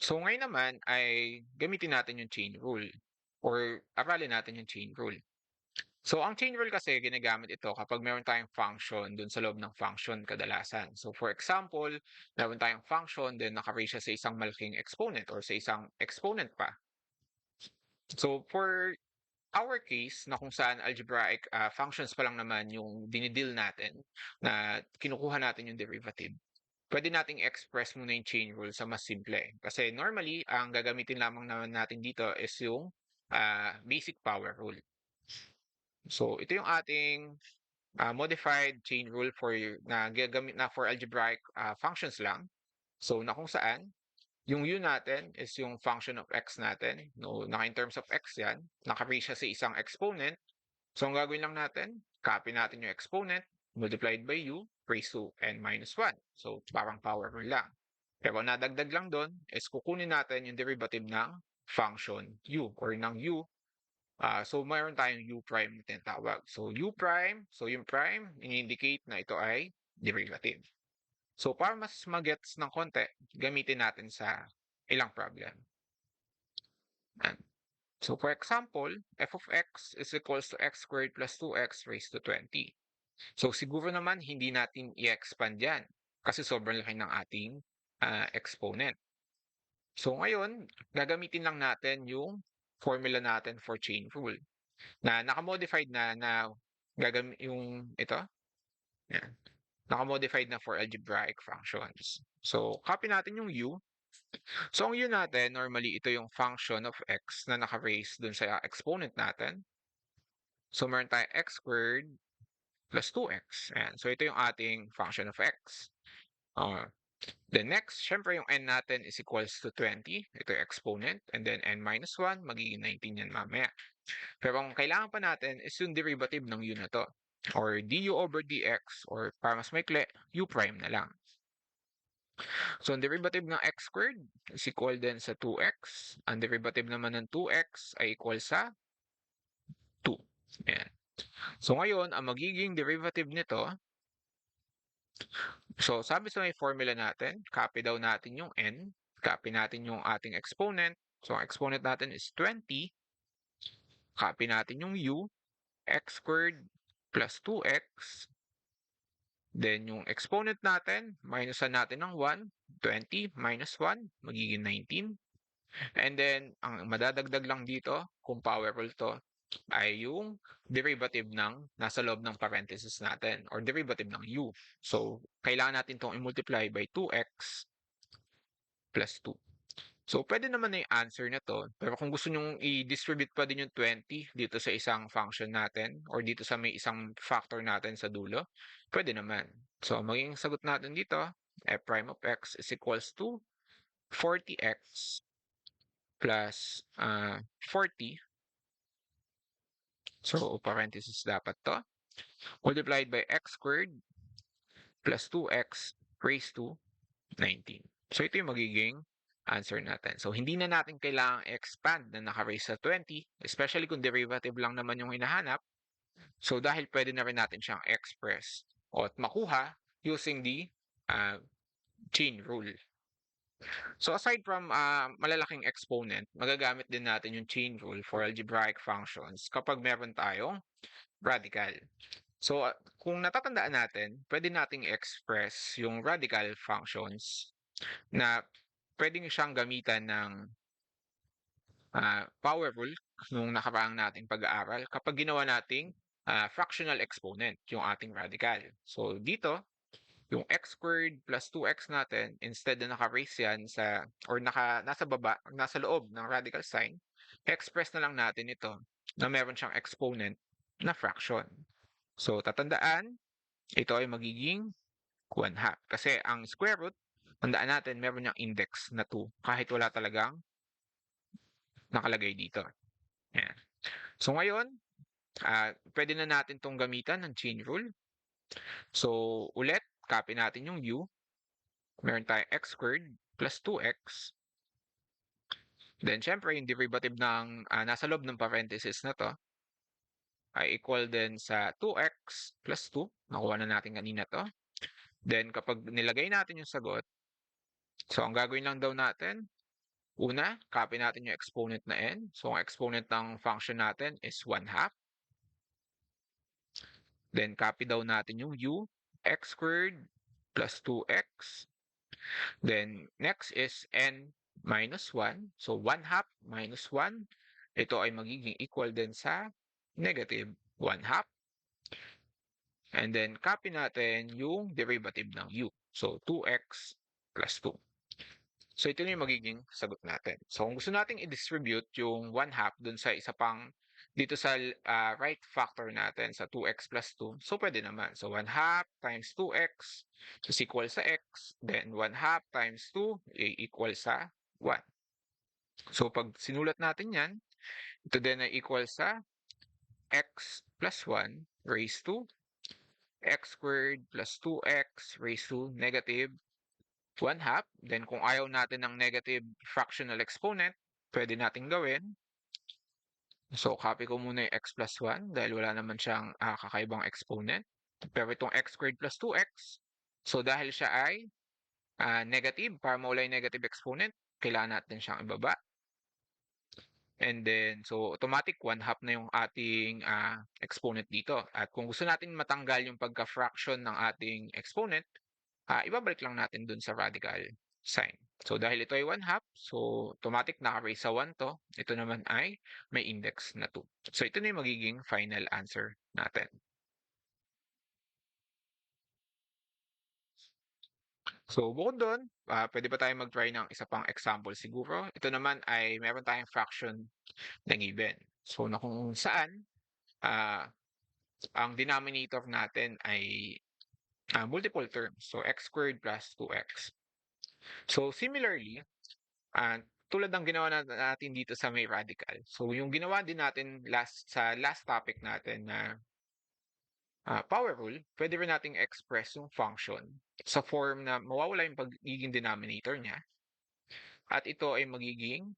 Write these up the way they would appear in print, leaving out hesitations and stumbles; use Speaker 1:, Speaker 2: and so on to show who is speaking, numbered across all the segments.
Speaker 1: So ngayon naman ay gamitin natin yung chain rule or aralin natin yung chain rule. So ang chain rule kasi ginagamit ito kapag meron tayong function dun sa loob ng function kadalasan. So for example, meron tayong function then naka-raise siya sa isang malaking exponent or sa isang exponent pa. So for our case na kung saan algebraic functions pa lang naman yung dinideal natin na kinukuha natin yung derivative. Pwede nating express muna yung chain rule sa mas simple. Kasi normally, ang gagamitin lamang naman natin dito is yung basic power rule. So, ito yung ating modified chain rule for na gagamit na for algebraic functions lang. So, na kung saan, yung u natin is yung function of x natin. No, naka in terms of x yan. Naka-raise siya sa isang exponent. So, ang gagawin lang natin, copy natin yung exponent multiplied by u raised to n minus 1. So, parang power rule lang. Pero nadagdag lang doon is kukunin natin yung derivative ng function u or ng u. So, mayroon tayong u prime na tinatawag. So, u prime, so yung prime, in-indicate na ito ay derivative. So, para mas magets ng konti, gamitin natin sa ilang problem. Yan. So, for example, f of x is equals to x squared plus 2x raised to 20. So, siguro naman hindi natin i-expand yan kasi sobrang laki ng ating exponent. So, ngayon, gagamitin lang natin yung formula natin for chain rule na nakamodified na yung ito. Yan. Nakamodified na for algebraic functions. So, copy natin yung u. So, ang u natin, normally, ito yung function of x na naka-raise dun sa exponent natin. So, meron tayong x squared plus 2x. Ayan. So, ito yung ating function of x. The next, syempre yung n natin is equals to 20. Ito yung exponent. And then n minus 1, magiging 19 yan mamaya. Pero ang kailangan pa natin is yung derivative ng u na to. Or du over dx, or para mas maikli, u prime na lang. So, ang derivative ng x squared is equal din sa 2x. Ang derivative naman ng 2x ay equal sa 2. Ayan. So, ngayon, ang magiging derivative nito, so sabi sa may formula natin, copy daw natin yung n, copy natin yung ating exponent. So, ang exponent natin is 20. Copy natin yung u, x squared plus 2x. Then, yung exponent natin, minusan natin ng 1. 20 minus 1, magiging 19. And then, ang madadagdag lang dito, kung powerful to, ay yung derivative ng nasa loob ng parenthesis natin or derivative ng u. So, kailangan natin itong i-multiply by 2x plus 2. So, pwede naman na yung answer na to. Pero kung gusto nyong i-distribute pa din yung 20 dito sa isang function natin or dito sa may isang factor natin sa dulo, pwede naman. So, magiging sagot natin dito, f prime of x is equals to 40x plus 40. So, parenthesis dapat to. Multiplied by x squared plus 2x raised to 19. So, ito yung magiging answer natin. So, hindi na natin kailangang expand na naka-raise sa 20, especially kung derivative lang naman yung hinahanap. So, dahil pwede na rin natin siyang express o at makuha using the chain rule. So, aside from malalaking exponent, magagamit din natin yung chain rule for algebraic functions kapag meron tayong radical. So, kung natatandaan natin, pwede nating express yung radical functions na pwedeng siyang gamitan ng power rule nung nakaraang nating pag-aaral kapag ginawa nating fractional exponent yung ating radical. So, dito, yung x squared plus 2x natin, instead na naka-raise yan sa, or nasa baba, nasa loob ng radical sign, express na lang natin ito na meron siyang exponent na fraction. So, tatandaan, ito ay magiging 1/2. Kasi ang square root, tandaan natin, meron niyang index na 2 kahit wala talagang nakalagay dito. Yan. So, ngayon, pwede na natin itong gamitan ng chain rule. So, ulit, copy natin yung u. Meron tayong x squared plus 2x. Then, syempre, yung derivative ng nasa loob ng parenthesis na to ay equal din sa 2x plus 2. Nakuha na natin kanina to. Then, kapag nilagay natin yung sagot, so ang gagawin lang daw natin, Una, copy natin yung exponent na n. So, ang exponent ng function natin is 1/2. Then, copy daw natin yung u, x squared plus 2x. Then, next is n minus 1. So, 1/2 minus 1. Ito ay magiging equal din sa negative 1/2. And then, copy natin yung derivative ng u. So, 2x plus 2. So, ito na yung magiging sagot natin. So, kung gusto nating i-distribute yung 1/2 dun sa isa pang dito sa right factor natin sa 2x plus 2, so pwede naman. So, 1/2 times 2x is equal sa x. Then, 1/2 times 2 equal sa 1. So, pag sinulat natin yan, ito din ay equal sa x plus 1 raised to x squared plus 2x raised to negative 1/2. Then kung ayaw natin ng negative fractional exponent, pwede nating gawin. So copy ko muna yung x plus 1 dahil wala naman siyang kakaibang exponent. Pero itong x squared plus 2x, so dahil siya ay negative, para mawala yung negative exponent, kailangan natin siyang ibaba. And then, so automatic 1/2 na yung ating exponent dito. At kung gusto natin matanggal yung pagka-fraction ng ating exponent, ibabalik lang natin dun sa radical sign. So, dahil ito ay 1/2, so automatic naka-raise sa 1 to. Ito naman ay may index na 2. So, ito na yung magiging final answer natin. So, bukod doon, pwede pa tayong mag-try ng isa pang example siguro. Ito naman ay meron tayong fraction na given. So, na kung saan ang denominator natin ay multiple terms. So, x squared plus 2x. So, similarly, tulad ng ginawa natin dito sa may radical. So, yung ginawa din natin sa last topic natin na power rule, pwede rin nating express yung function sa form na mawawala yung pagiging denominator niya. At ito ay magiging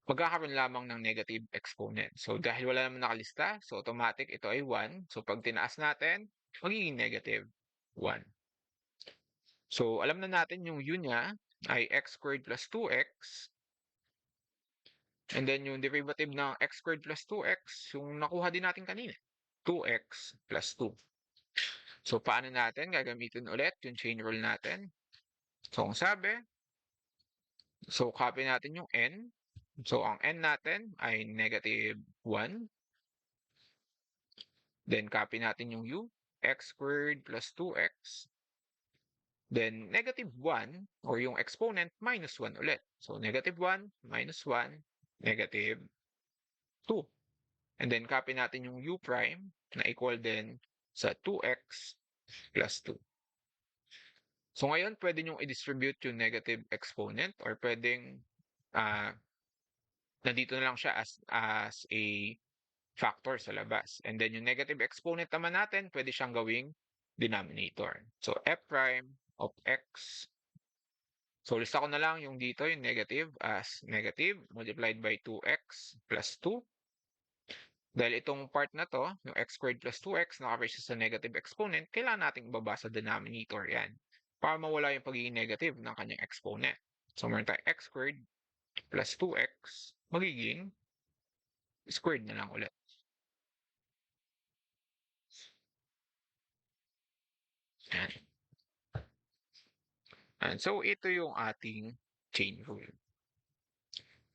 Speaker 1: magkakaroon lamang ng negative exponent. So, dahil wala naman nakalista, so automatic ito ay 1. So, pag tinaas natin, magiging negative 1. So, alam na natin yung u niya ay x squared plus 2x. And then yung derivative ng x squared plus 2x, yung nakuha din natin kanina, 2x plus 2. So, paano natin gagamitin ulit yung chain rule natin? So, kung sabi, so copy natin yung n. So, ang n natin ay negative 1. Then, copy natin yung u, x squared plus 2x. Then, negative 1, or yung exponent, minus 1 ulit. So, negative 1, minus 1, negative 2. And then, copy natin yung u prime na equal din sa 2x plus 2. So, ngayon, pwede nyo i-distribute yung negative exponent or pwedeng nandito na lang siya as a factor sa labas. And then, yung negative exponent naman natin, pwede siyang gawing denominator. So, f prime of x. So, lista ko na lang yung dito, yung negative as negative multiplied by 2x plus 2. Dahil itong part na to, yung x squared plus 2x, naka-raise sa negative exponent, kailangan nating ibaba sa denominator yan para mawala yung pagiging negative ng kanyang exponent. So, meron tayong x squared plus 2x, magiging squared na lang ulit. Yan. And so, ito yung ating chain rule.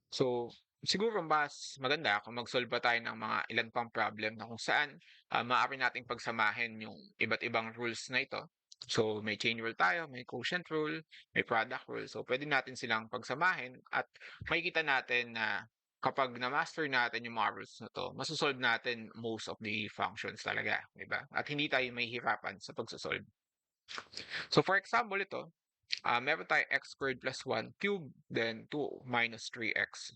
Speaker 1: So, siguro mas maganda kung mag-solve pa tayo ng mga ilan pang problem na kung saan maaari nating pagsamahin yung iba't ibang rules na ito. So, may chain rule tayo, may quotient rule, may product rule. So, pwede natin silang pagsamahin at makikita natin na kapag na-master natin yung mga rules na to, masosolve natin most of the functions talaga, di ba? At hindi tayo mahihirapan sa pagsosolve. So, for example, ito, meron tayo x squared plus 1 cubed, then 2 minus 3x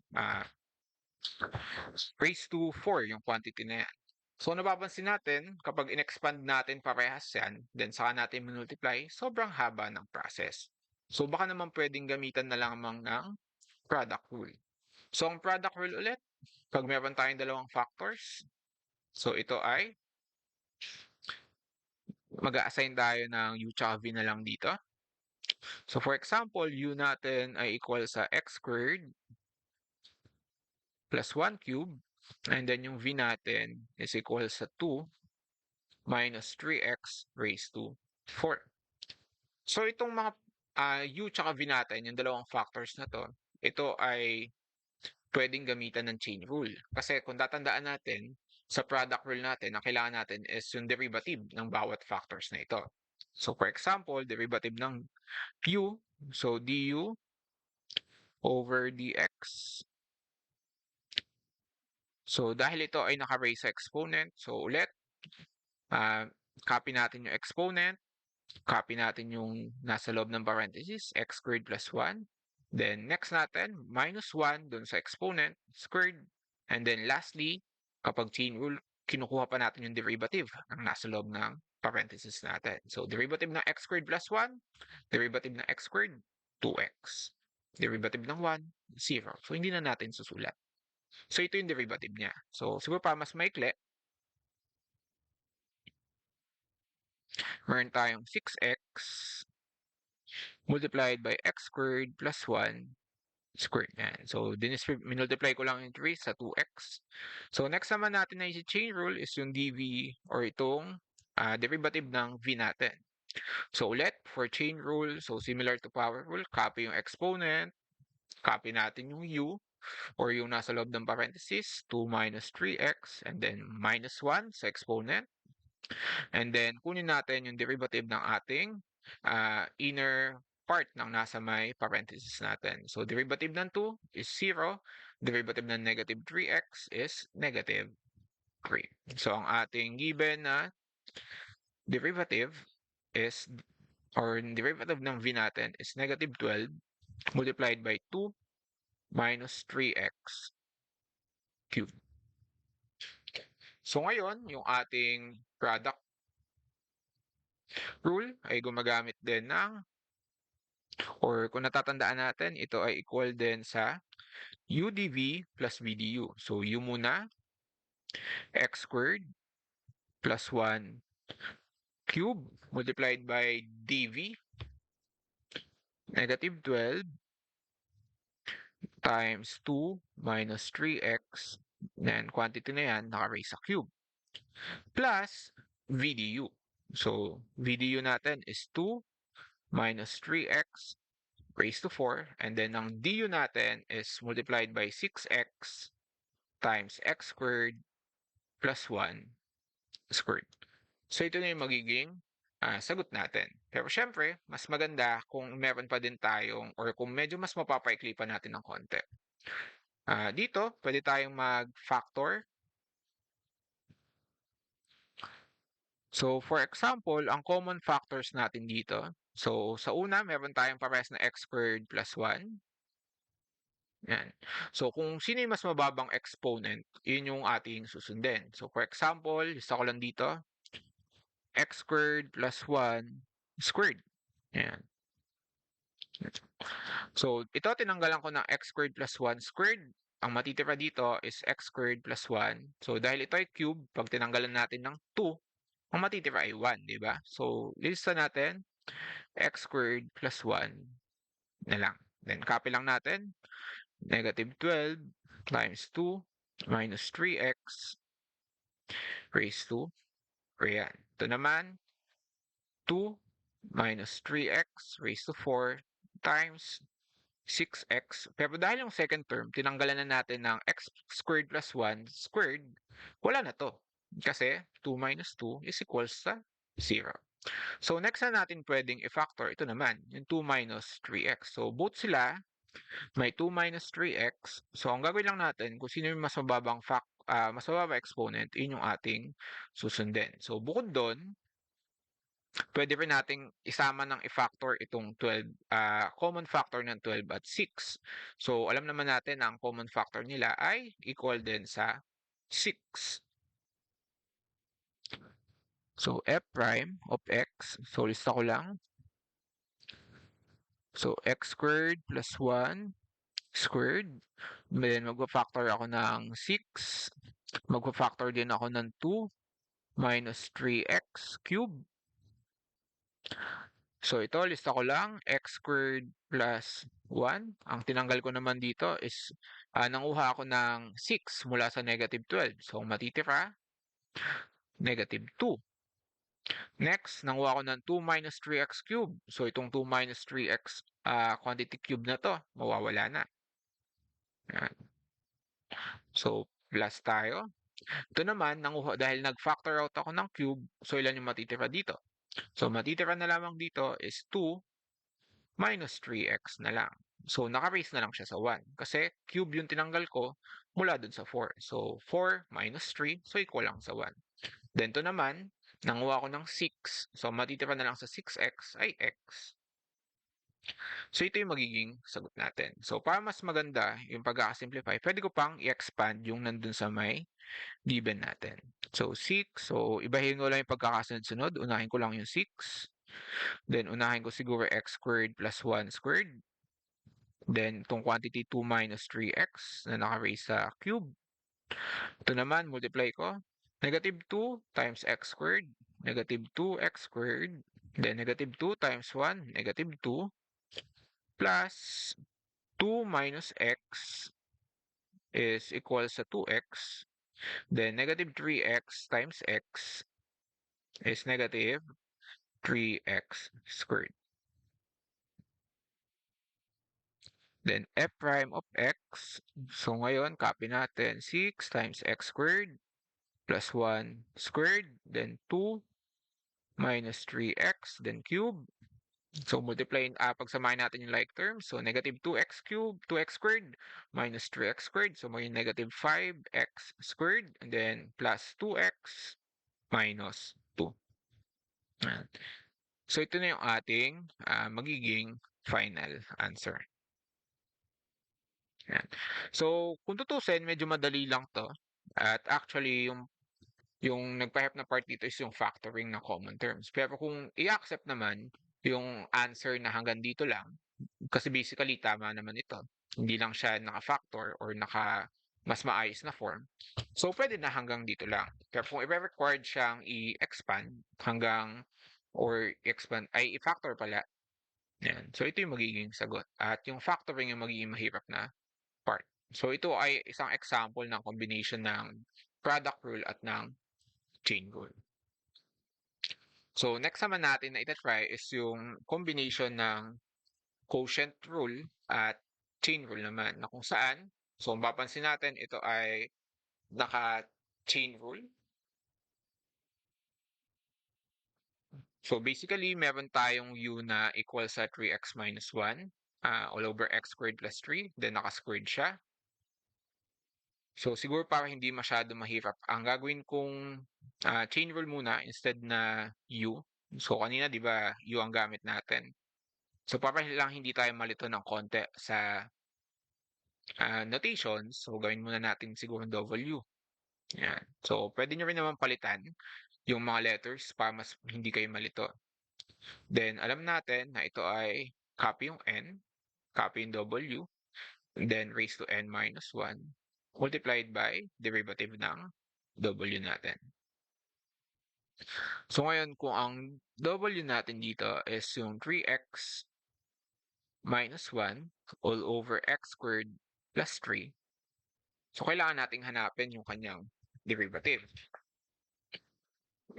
Speaker 1: raised to 4 yung quantity na yan. So, napapansin natin, kapag in-expand natin parehas yan, then saka natin multiply, sobrang haba ng process. So, baka naman pwedeng gamitan na lamang ng product rule. So, ang product rule ulit, pag meron tayong dalawang factors, so ito ay mag-a-assign tayo ng u tsaka v na lang dito. So for example, u natin ay equal sa x squared plus 1 cube. And then yung v natin is equal sa 2 minus 3x raised to 4. So itong mga u tsaka v natin, yung dalawang factors na to, ito ay pwedeng gamitan ng chain rule. Kasi kung tatandaan natin, sa product rule natin, ang kailangan natin is yung derivative ng bawat factors na ito. So for example, derivative ng u, so du over dx. So dahil ito ay naka-raise sa exponent, so ulit, copy natin yung exponent, copy natin yung nasa loob ng parenthesis, x squared plus 1. Then next natin, minus 1 dun sa exponent, squared. And then lastly, kapag chain rule, kinukuha pa natin yung derivative ng nasa loob ng parenthesis natin. So derivative ng x squared plus 1, derivative ng x squared, 2x. Derivative ng 1, 0. So hindi na natin susulat. So ito yung derivative niya. So siguro pa mas maikli, meron tayong 6x multiplied by x squared plus 1 squared. Yan. So, minultiply ko lang yung 3 sa 2x. So, next naman natin na si chain rule is yung dv or itong derivative ng v natin. So, ulit, for chain rule, so similar to power rule, copy yung exponent, copy natin yung u, or yung nasa loob ng parenthesis, 2 minus 3x, and then minus 1 sa exponent. And then, kunin natin yung derivative ng ating inner part ng nasa may parenthesis natin. So, derivative ng 2 is 0. Derivative ng negative 3x is negative 3. So, ang ating given na derivative is, or derivative ng v natin is negative 12 multiplied by 2 minus 3x cubed. So, ngayon, yung ating product rule ay gumagamit din ng, or kung natatandaan natin, ito ay equal din sa u dv plus v du. So, u muna, x squared plus 1 cube multiplied by dv, negative 12 times 2 minus 3x, then quantity na yan, naka-raise sa cube, plus v du. So, v du natin is 2 minus 3x raised to 4, and then ang du natin is multiplied by 6x times x squared plus 1 squared. So ito na yung magiging sagot natin. Pero syempre, mas maganda kung meron pa din tayong, or kung medyo mas mapapaikli pa natin ng konti. Dito, pwede tayong mag-factor. So for example, ang common factors natin dito, so sa una, meron tayong parehas na x squared plus 1. Yan. So kung sino yung mas mababang exponent, yun yung ating susundin. So for example, lista ko lang dito, x squared plus 1 squared. Yan. So ito, tinanggalan ko ng x squared plus 1 squared. Ang matitira dito is x squared plus 1. So dahil ito ay cube, pag tinanggalan natin ng 2, ang matitira ay 1, di ba? So lista natin, x squared plus 1 na lang. Then copy lang natin, negative 12 times 2 minus 3x raised to, ayan. Ito naman, 2 minus 3x raised to 4 times 6x. Pero dahil yung second term, tinanggalan na natin ng x squared plus 1 squared, wala na to. Kasi 2 minus 2 is equals sa 0. So next na natin pwedeng i-factor, ito naman, yung 2 minus 3x. So both sila may 2 minus 3x. So ang gagawin lang natin, kung sino yung mas mababang mas mababang exponent, yun yung ating susundin. So bukod doon, pwede rin nating isama ng i-factor itong 12, common factor ng 12 at 6. So, alam naman natin na ang common factor nila ay equal din sa 6. So, f prime of x, so lista ko lang. So, x squared plus 1 squared. Then, magpa-factor ako ng 6. Magpa-factor din ako ng 2 minus 3x cubed. So ito, lista ko lang, x squared plus 1. Ang tinanggal ko naman dito is, nanguha ako ng 6 mula sa negative 12. So matitira, negative 2. Next, nanguha ko ng 2 minus 3x cubed. So itong 2 minus 3x quantity cube na to, mawawala na. Yan. So plus tayo. Ito naman, dahil nag-factor out ako ng cube, so ilan yung matitira dito? So matitira na lamang dito is 2 minus 3x na lang. So naka-raise na lang siya sa 1 kasi cube yung tinanggal ko mula dun sa 4. So 4 minus 3, so equal lang sa 1. Then to naman, nanguha ko ng 6. So matitira na lang sa 6x ay x. So ito yung magiging sagot natin. So para mas maganda yung pagkakasimplify, pwede ko pang i-expand yung nandun sa may given natin. So 6, so ibahin ko lang yung pagkakasunod-sunod. Unahin ko lang yung 6. Then unahin ko siguro x squared plus 1 squared. Then itong quantity 2 minus 3x na naka-raise sa cube. Ito naman, multiply ko. Negative 2 times x squared. Negative 2x squared. Then negative 2 times 1, negative 2. Plus 2 minus x is equal sa 2x. Then negative 3x times x is negative 3x squared. Then f prime of x. So ngayon, copy natin 6 times x squared plus 1 squared. Then 2 minus 3x. Then cube. So multiply, pagsamahin natin yung like terms. So negative 2x cubed, 2x squared minus 3x squared. So maging negative 5x squared. And then plus 2x minus 2. So ito na yung ating magiging final answer. Yan. So kung tutusin, medyo madali lang to. At actually, yung nagpa-help na part dito is yung factoring ng common terms. Pero kung i-accept naman yung answer na hanggang dito lang, kasi basically tama naman ito. Hindi lang siya naka-factor or mas maayos na form. So pwede na hanggang dito lang. Pero kung i-required siyang i-expand hanggang or expand ay i-factor pala. Yan. So ito yung magiging sagot. At yung factoring yung magiging mahirap na part. So ito ay isang example ng combination ng product rule at ng chain rule. So next naman natin na ita-try is yung combination ng quotient rule at chain rule naman na kung saan, so mapapansin natin ito ay naka-chain rule. So basically, meron tayong u na equal sa 3x minus 1 all over x squared plus 3. Then naka-squared siya. So siguro para hindi masyado mahirap, ang gagawin kong chain rule muna instead na u. So kanina 'di ba u ang gamit natin. So para lang hindi tayo malito ng konti sa notations, so gawin muna natin siguro w. Yan. So pwede nyo rin naman palitan yung mga letters para mas hindi kayo malito. Then alam natin na ito ay copy yung n, copy yung w, then raised to n minus 1 multiplied by derivative ng w natin. So ngayon, kung ang w natin dito is yung 3x minus 1 all over x squared plus 3, so kailangan nating hanapin yung kanyang derivative,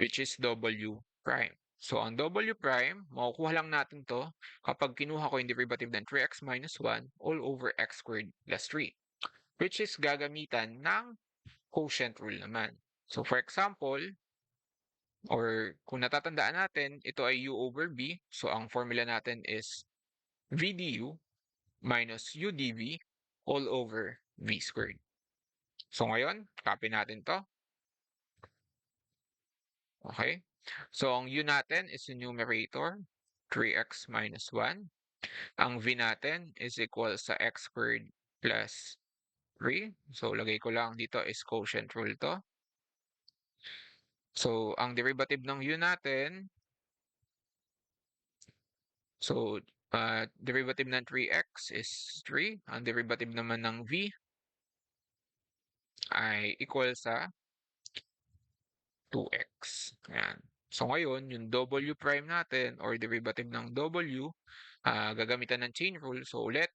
Speaker 1: which is w prime. So ang w prime, makukuha lang natin to kapag kinuha ko yung derivative ng 3x minus 1 all over x squared plus 3, which is gagamitan ng quotient rule naman. So for example, or kung natatandaan natin, ito ay u over b. So ang formula natin is v du minus u dv all over v squared. So ngayon, copy natin to. Okay? So ang u natin is yung numerator, 3x minus 1. Ang v natin is equal sa x squared plus 3. So lagay ko lang dito is quotient rule to. So ang derivative ng u natin, so derivative ng 3x is 3. Ang derivative naman ng v ay equal sa 2x. Ayan. So ngayon, yung W prime natin or derivative ng W, gagamitan ng chain rule. So ulit,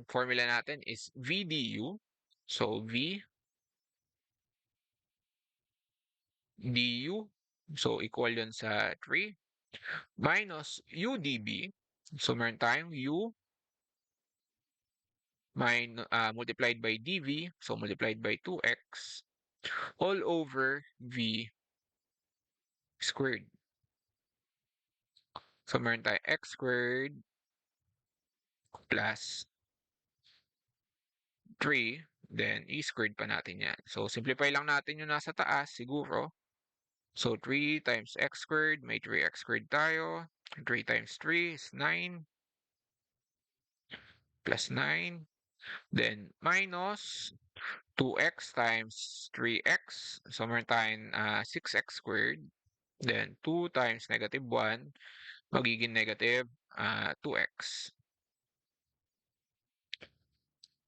Speaker 1: formula natin is V du. So V du, so equal yun sa 3, minus U dB. So meron tayong U multiplied by dV, so multiplied by 2x, all over V squared. So meron tayong x squared plus 3, then e squared pa natin yan. So simplify lang natin yung nasa taas siguro. So 3 times x squared, may 3x squared tayo. 3 times 3 is 9 plus 9. Then minus 2x times 3x. So meron tayong 6x squared. Then 2 times negative 1, magiging negative 2x.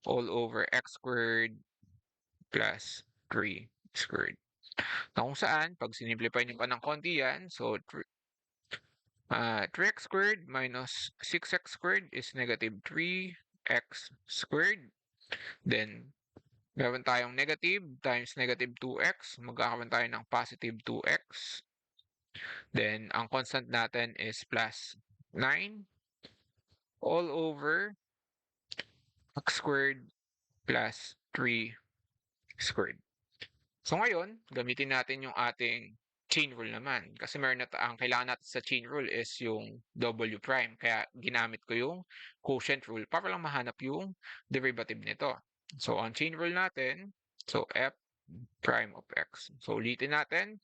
Speaker 1: All over x squared plus 3 squared. Na kung saan, pag sinimplify nyo pa ng konti yan, so 3x squared minus 6x squared is negative 3x squared. Then, meron tayong negative times negative 2x. Magkakaroon tayo ng positive 2x. Then, ang constant natin is plus 9 all over x squared plus 3 squared. So ngayon, gamitin natin yung ating chain rule naman. Kasi meron ang kailangan natin sa chain rule is yung W prime. Kaya ginamit ko yung quotient rule para lang mahanap yung derivative nito. So ang chain rule natin, so f prime of x. So ulitin natin,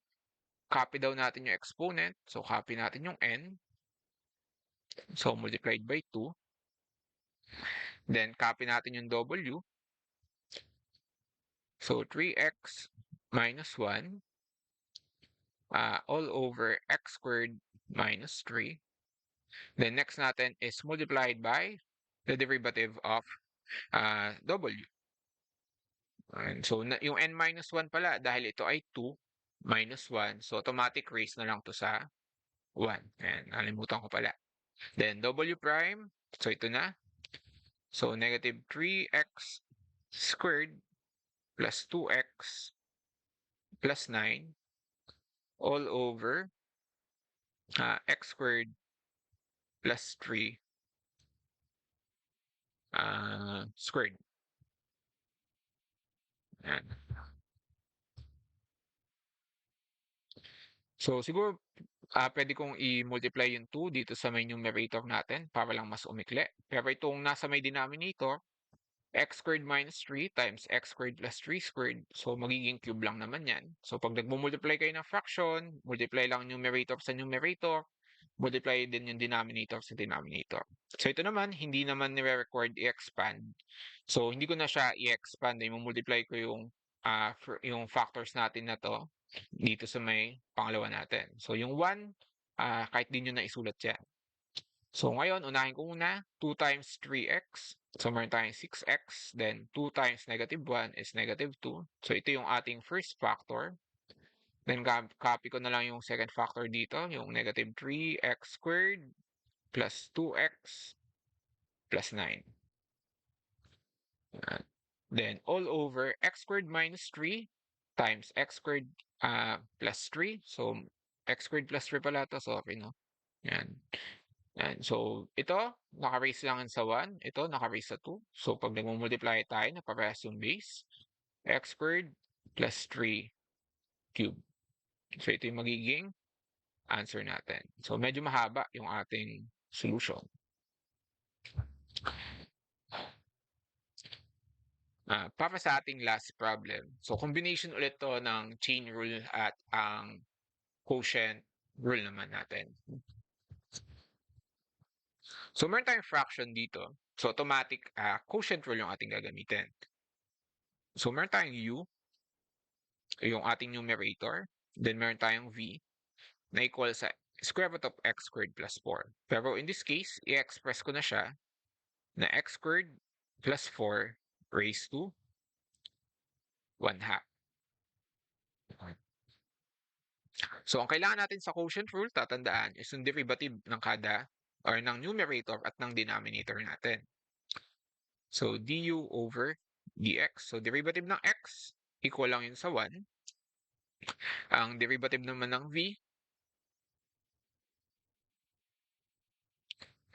Speaker 1: copy daw natin yung exponent. So copy natin yung n. So multiplied by 2. Then copy natin yung W. So 3x minus 1 all over x squared minus 3. Then next natin is multiplied by the derivative of W. And so yung n minus 1 pala, dahil ito ay 2 minus 1, so automatic raise na lang to sa 1. And nalimutan ko pala. Then W prime, so ito na. So negative 3x squared plus 2x plus 9 all over x squared plus 3 squared. Yan. So siguro pwede kong i-multiply yung 2 dito sa may numerator natin para lang mas umikli. Pero itong nasa may denominator, x squared minus 3 times x squared plus 3 squared. So magiging cube lang naman yan. So pag nagmumultiply kayo ng fraction, multiply lang numerator sa numerator, multiply din yung denominator sa denominator. So ito naman, hindi naman nire-required i-expand. So hindi ko na siya i-expand. I-multiply ko yung factors natin na to dito sa may pangalawa natin. So yung 1, kahit din nyo na isulat yan. So ngayon, unahin ko muna, 2 times 3x. So meron tayong 6x, then 2 times negative 1 is negative 2. So ito yung ating first factor. Then copy ko na lang yung second factor dito, yung negative 3x squared plus 2x plus 9. Then all over x squared minus 3 times x squared plus 3. So x squared plus 3 pala to, sorry no. Yan. And so, ito, naka-raise lang sa 1. Ito, naka-raise sa 2. So, pag nag-multiply tayo, naparehas yung base. X squared plus 3 cube. So, ito yung magiging answer natin. So, medyo mahaba yung ating solution. Para sa ating last problem. So, combination ulit to ng chain rule at ang quotient rule naman natin. So, meron tayong fraction dito. So, automatic quotient rule yung ating gagamitin. So, meron tayong u, yung ating numerator. Then, meron tayong v na equal sa square root of x squared plus 4. Pero in this case, i-express ko na siya na x squared plus 4 raised to 1/2. So ang kailangan natin sa quotient rule, tatandaan, is yung derivative ng kada or ng numerator at ng denominator natin. So du over dx. So derivative ng x, equal lang yun sa 1. Ang derivative naman ng v,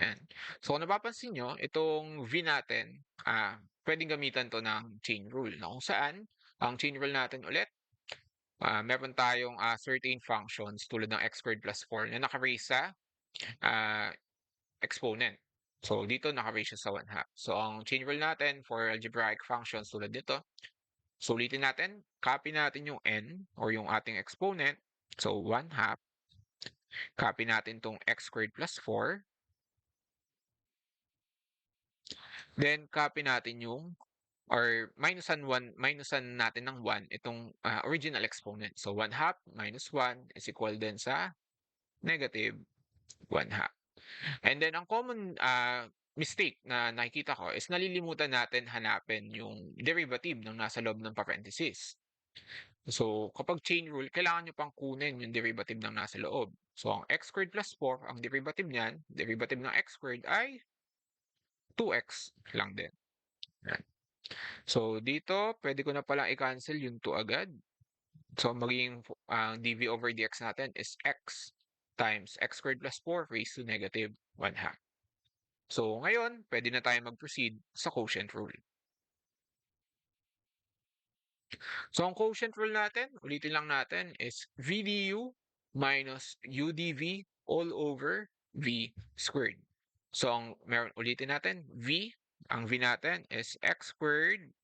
Speaker 1: yan. So kung napapansin nyo, itong v natin, pwedeng gamitan to ng chain rule. Na kung saan, ang chain rule natin ulit, meron tayong certain functions tulad ng x squared plus 4 na naka-raise sa ah, exponent. So dito naka-raise siya sa 1/2. So ang chain rule natin for algebraic functions tulad nito, so ulitin natin, copy natin yung n or yung ating exponent. So 1/2, copy natin tong x squared plus 4. Then copy natin yung or minusan natin ng 1 itong original exponent. So 1/2 minus 1 is equal din sa negative 1/2. And then ang common mistake na nakikita ko is nalilimutan natin hanapin yung derivative ng nasa loob ng parenthesis. So kapag chain rule, kailangan nyo pang kunin yung derivative ng nasa loob. So ang x squared plus 4, ang derivative niyan, derivative ng x squared ay 2x lang din. Yan. So dito, pwede ko na palang i-cancel yung 2 agad. So magiging dv over dx natin is x times x squared plus 4 raised to negative 1/2. So ngayon, pwede na tayo mag-proceed sa quotient rule. So ang quotient rule natin, ulitin lang natin, is v du minus udv all over v squared. So ulitin natin, ang v natin is x squared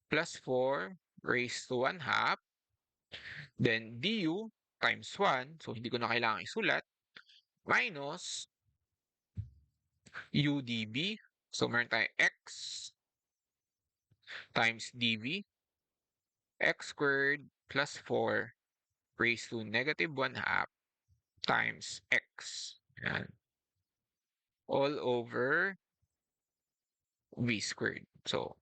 Speaker 1: plus 4 raised to 1/2. Then du times 1, so hindi ko na kailangan isulat, minus udv. So meron tayong x times dv, x squared plus 4 raised to negative 1/2 times x. Yan. All over v squared. So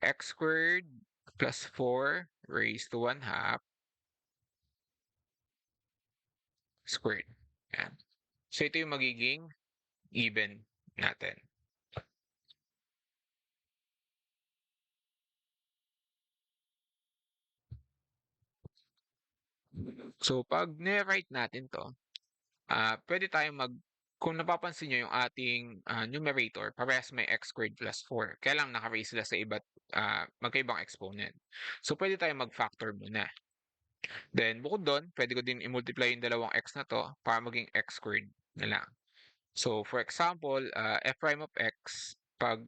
Speaker 1: x squared plus 4 raised to 1/2 squared. Yan. So ito yung magiging even natin. So pag ne-write natin to, pwede tayong kung napapansin nyo yung ating numerator, parehas may x squared plus 4. Kaya lang naka-raise sila sa magkaibang exponent. So pwede tayong mag-factor muna. Then bukod doon, pwede ko din i-multiply yung dalawang x na to para maging x squared na lang. So for example, f prime of x, pag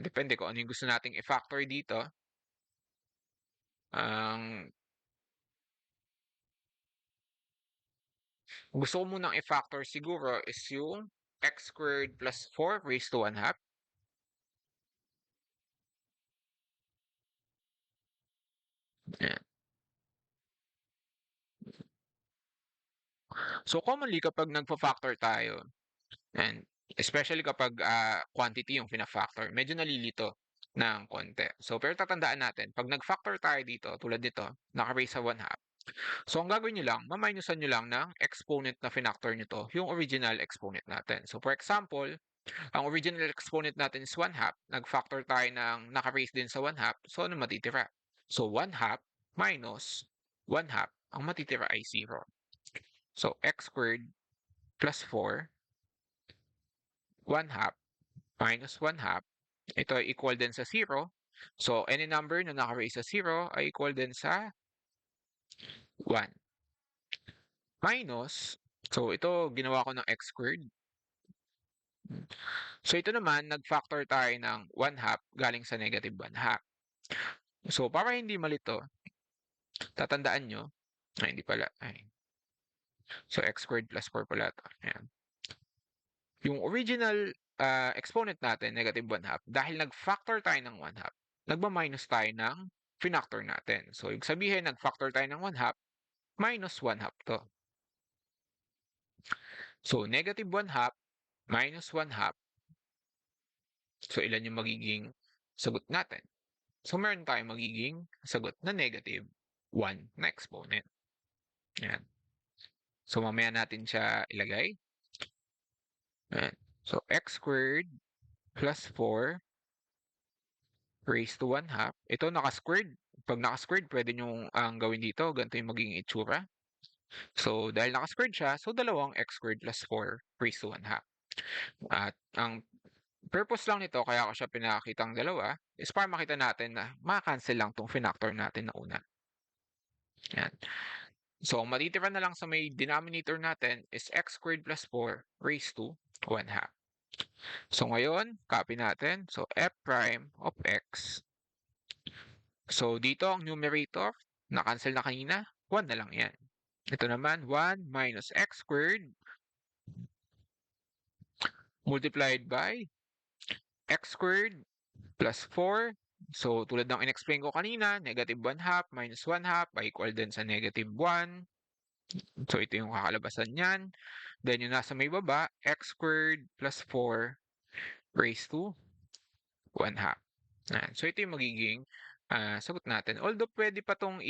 Speaker 1: depende ko ano yung gusto nating i-factor dito. Ang gusto ko munang i-factor siguro is yung x squared plus 4 raised to 1/2. Yan. So commonly kapag nagfa-factor tayo, and especially kapag quantity yung fina-factor, medyo nalilito ng konti. So pero tatandaan natin, pag nag-factor tayo dito, tulad nito, naka-raise sa 1/2. So ang gagawin nyo lang, maminusan nyo lang ng exponent na finactor nyo to, yung original exponent natin. So for example, ang original exponent natin is 1/2. Nag-factor tayo ng naka-raise din sa 1/2. So ano matitira? So 1/2 minus 1/2, ang matitira ay 0. So x squared plus 4, 1/2 minus 1/2. Ito ay equal din sa 0. So any number na naka-raise sa 0 ay equal din sa 1. Minus, so ito ginawa ko ng x squared. So ito naman, nag-factor tayo ng 1/2 galing sa negative 1/2. So para hindi malito, tatandaan nyo, hindi pala, so x squared plus 4 pala ito. Ayan. Yung original exponent natin, negative 1/2, dahil nag-factor tayo ng 1/2, nagma-minus tayo ng finactor natin. So ibig sabihin, nag-factor tayo ng 1/2, minus 1/2 to. So negative 1/2 minus 1/2. So ilan yung magiging sagot natin? So meron tayong magiging sagot na negative 1 na exponent. Ayan. So, mamaya natin siya ilagay. Ayan. So, x squared plus 4 raised to 1/2. Ito naka-squared. Pag naka-squared, pwede nyo ang gawin dito. Ganito yung magiging itsura. So, dahil naka-squared siya, so dalawang x squared plus 4 raised to 1/2. At ang purpose lang nito, kaya ko siya pinakitang dalawa, is para makita natin na maka-cancel lang tong finactor natin na una. Yan. So, ang matitira na lang sa may denominator natin is x squared plus 4 raised to 1/2. So, ngayon, copy natin. So, f prime of x. So, dito ang numerator, na-cancel na kanina, 1 na lang yan. Ito naman, 1 minus x squared multiplied by x squared plus 4. So, tulad ng in-explain ko kanina, negative 1/2 minus 1/2 ay equal din sa negative 1. So, ito yung kakalabasan niyan. Then, yung nasa may baba, x squared plus 4 raised to 1/2. So, ito yung magiging sagot natin. Although, pwede pa itong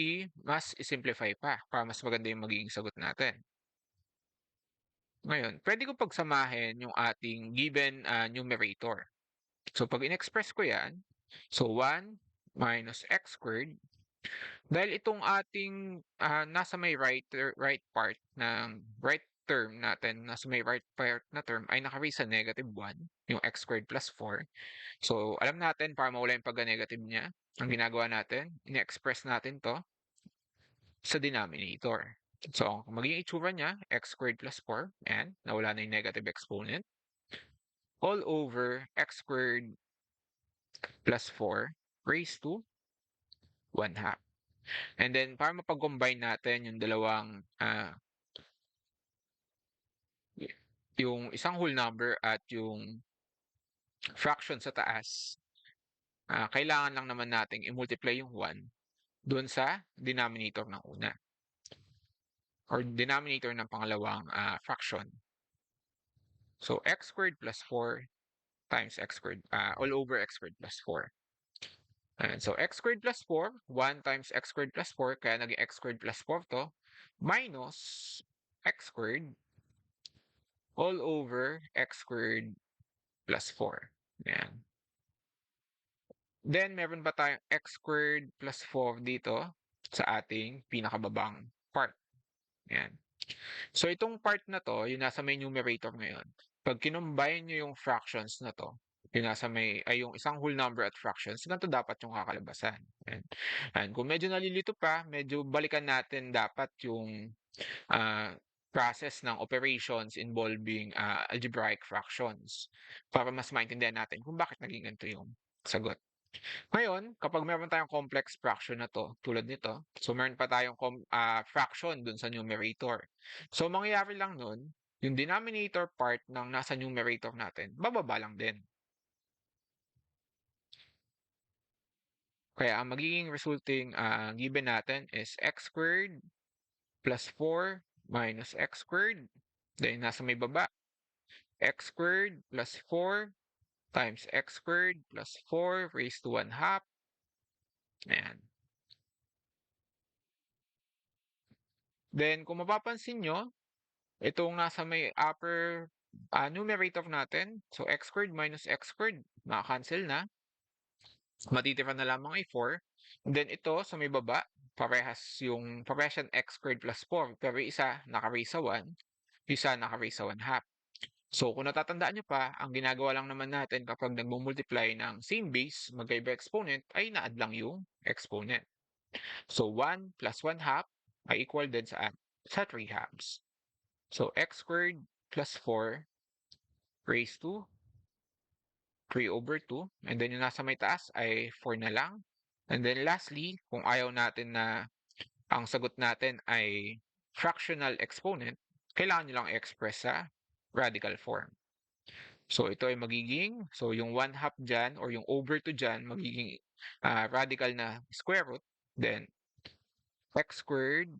Speaker 1: mas i-simplify pa para mas maganda yung magiging sagot natin. Ngayon, pwede ko pagsamahin yung ating given numerator. So, pag in-express ko yan, so 1 minus x squared. Dahil itong ating nasa may right part ng right term natin, nasa may right part na term ay naka-raise sa negative 1, yung x squared plus 4. So, alam natin para mawala yung pagka-negative niya, ang ginagawa natin, in-express natin to sa denominator. So, ang magiging itsura niya, x squared plus 4, and nawala na yung negative exponent, all over x squared plus 4 raised to 1/2. And then, para mapag-combine natin yung dalawang, yung isang whole number at yung fraction sa taas, kailangan lang naman nating i-multiply yung 1 doon sa denominator ng una or denominator ng pangalawang fraction. So, x squared plus 4 times x squared, all over x squared plus 4. And so, x squared plus 4, 1 times x squared plus 4, kaya naging x squared plus 4 to, minus x squared all over x squared plus 4. Yan. Then, meron ba tayong x squared plus 4 dito sa ating pinakababang part? Yan. So, itong part na to, yung nasa may numerator ngayon, pag kinumbine nyo yung fractions na to, yung nasa may, ay yung isang whole number at fractions, ganito dapat yung kakalabasan. And kung medyo nalilito pa, medyo balikan natin dapat yung process ng operations involving algebraic fractions para mas maintindihan natin kung bakit naging ganito yung sagot. Ngayon, kapag meron tayong complex fraction na to, tulad nito, so meron pa tayong fraction dun sa numerator. So, mangyayari lang nun, yung denominator part ng nasa numerator natin, bababa lang din. Kaya ang magiging resulting given natin is x squared plus 4 minus x squared. Then, nasa may baba, x squared plus 4 times x squared plus 4 raised to 1/2. Ayan. Then, kung mapapansin nyo, itong nasa may upper numerator natin, so x squared minus x squared, maka-cancel na. Matitira na lamang ay 4. And then ito, sa may baba, parehas yung x squared plus 4. Pero isa, naka-raise sa 1. Isa, naka-raise sa 1/2. So, kung natatandaan nyo pa, ang ginagawa lang naman natin kapag nagmumultiply ng same base, magkaiba exponent, ay na-add lang yung exponent. So, 1 plus 1/2 ay equal din sa 3/2. So, x squared plus 4 raised to 3 over 2. And then yung nasa may taas ay 4 na lang. And then lastly, kung ayaw natin na ang sagot natin ay fractional exponent, kailangan nyo lang i-express sa radical form. So, ito ay magiging, so yung 1/2 dyan or yung over 2 dyan, magiging radical na square root. Then, x squared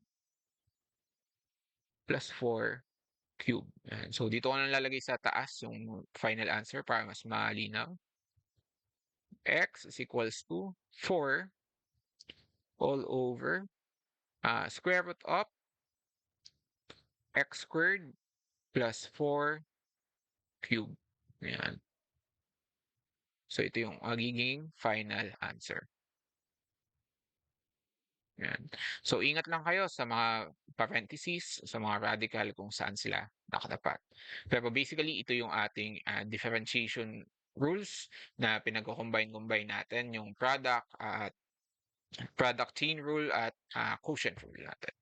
Speaker 1: plus 4 cube. So, dito ko na lalagay sa taas yung final answer para mas malinaw. X is equals to 4 all over square root of x squared plus 4 cube. Yan. So ito yung magiging final answer. Yan. So ingat lang kayo sa mga parentheses, sa mga radical kung saan sila nakatapat. Pero basically, ito yung ating differentiation rules na pinag-combine natin yung product chain rule at quotient rule natin.